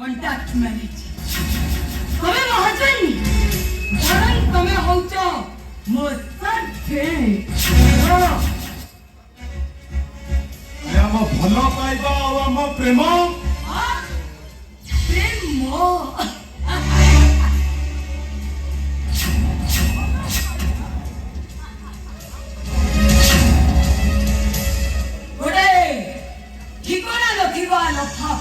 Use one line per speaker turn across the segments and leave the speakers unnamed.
contact marriage तमे मो husband बरं तमे होउचो मो सर्वेंट
आम भल पाइबा आम प्रेम
प्रेम गोटे ठिकाना लखिबा लफा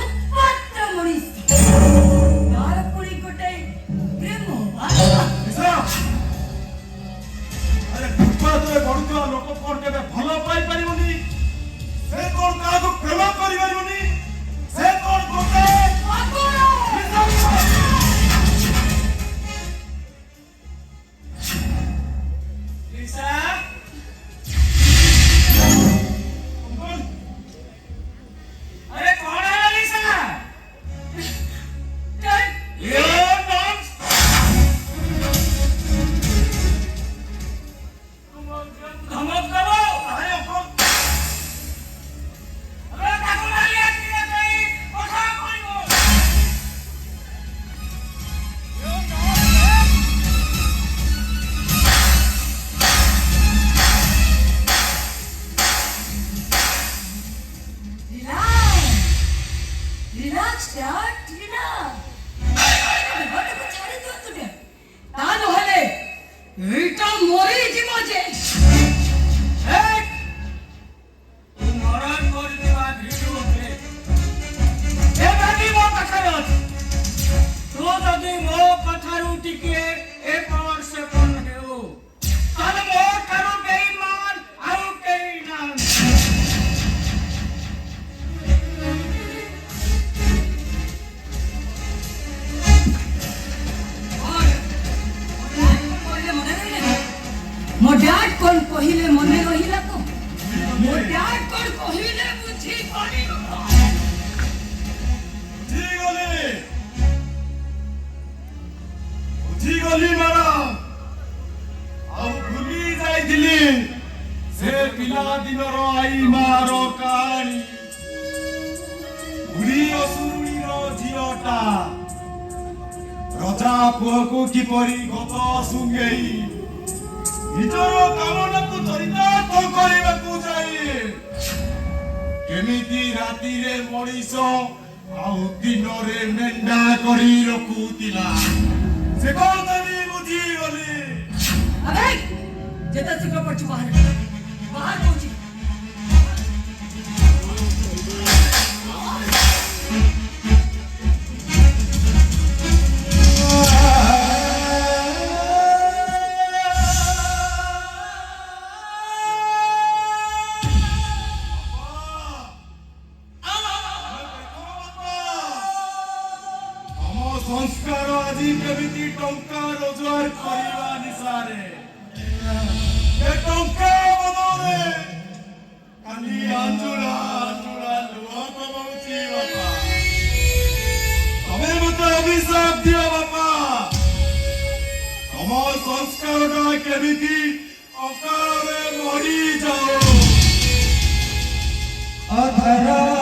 उत्पात मनीष तार पुरी गोटे प्रेम
अरे फुटपाथ रे बढुଥିବା लोक कोन केबे भल पाइ परिबनी से कोन काको प्रेम करि परिबनी से कोन गोटे लिसा अरे कौन है लिसा ये नॉट धमक दबो अरे अरे ताको मारी आती है कहीं उठा कोई यो
रिलैक्स डैड रिलैक्स बड़े को छाड़ी दो तुझे ता नहले एटा मोरी जीव जे
ए तू मरण कर देवा भिडु होते ए बाबी मो कथार तो जदी मो कथारु टिके ए पावर से कोन हेउ तने मो करू बेईमान आउ केई ना
मो डैड कोन कहिले मने रहिला तो मो डैड कोन कहिले बुझी पानी
बुझी गली मारा आउ भूली जाइथिली से पिला दिनर आई मारो कहानी बुढ़ी असुरुणी रो झियोटा रजा पुअको किपरि गत सुंगेई निजर कामनाकु चरितार्थ କରିବାକୁ ଯାଇ କେମିତି ରାତିରେ ମଣିଷ ଆଉ ଦିନରେ ମେଣ୍ଢା କରି ରଖୁଥିଲା ସେ କଥା ବି ବୁଝିଗଲି
अबे जेता शीघ्र पड़छु बाहर बाहर पहुंची
संस्कार आदि केमिति टंका रोजगार करिवा निसारे ए टंका बदले खाली आंजुला आंजुला लुआ कमाउची बापा तमे मते अभिशाप दियो बापा तम संस्कारटा केमिति अकाले मरी जाओ अधरा